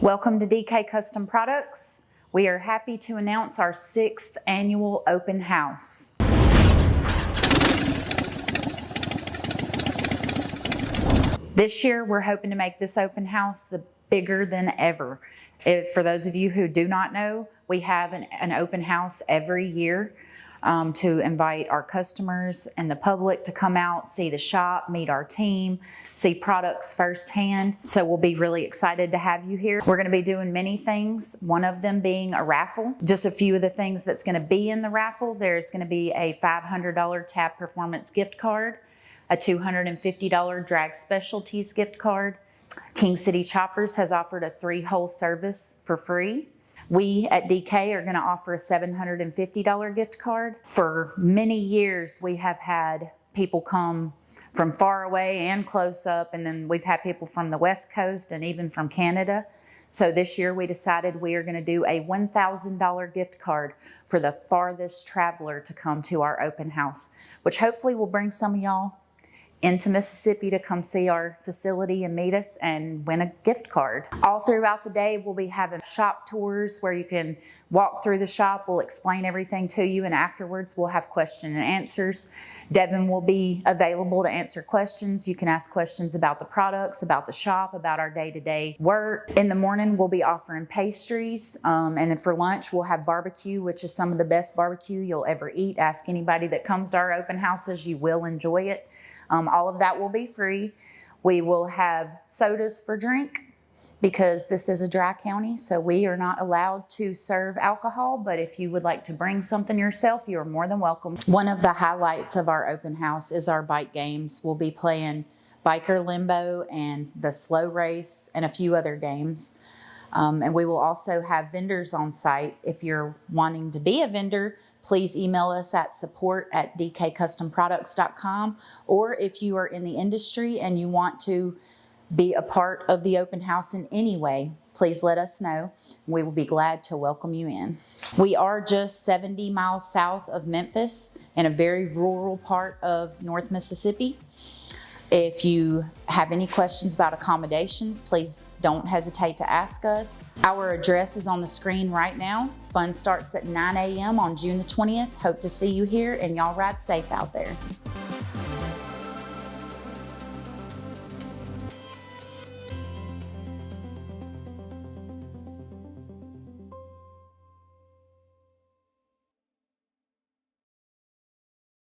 Welcome to DK Custom Products. We are happy to announce our 6th annual open house. This year, we're hoping to make this open house bigger than ever. For those of you who do not know, we have an open house every year to invite our customers and the public to come out, see the shop, meet our team, see products firsthand. So we'll be really excited to have you here. We're going to be doing many things, one of them being a raffle. Just a few of the things that's going to be in the raffle. There's going to be a $500 Tab Performance gift card, a $250 Drag Specialties gift card. King City Choppers has offered a 3-hole service for free. We at DK are going to offer a $750 gift card. For many years, we have had people come from far away and close up, and then we've had people from the West Coast and even from Canada. So this year we decided we are going to do a $1,000 gift card for the farthest traveler to come to our open house, which hopefully will bring some of y'all into Mississippi to come see our facility and meet us and win a gift card. All throughout the day, we'll be having shop tours where you can walk through the shop. We'll explain everything to you, and afterwards we'll have question and answers. Devin will be available to answer questions. You can ask questions about the products, about the shop, about our day-to-day work. In the morning, we'll be offering pastries, and then for lunch, we'll have barbecue, which is some of the best barbecue you'll ever eat. Ask anybody that comes to our open houses, you will enjoy it. All of that will be free. We will have sodas for drink because this is a dry county, so we are not allowed to serve alcohol, but if you would like to bring something yourself, you are more than welcome. One of the highlights of our open house is our bike games. We'll be playing Biker Limbo and the Slow Race and a few other games. And we will also have vendors on site. If you're wanting to be a vendor, please email us at support@dkcustomproducts.com. Or if you are in the industry and you want to be a part of the open house in any way, please let us know. We will be glad to welcome you in. We are just 70 miles south of Memphis in a very rural part of North Mississippi. If you have any questions about accommodations, please don't hesitate to ask us. Our address is on the screen right now. Fun starts at 9 a.m. on June the 20th. Hope to see you here, and y'all ride safe out there.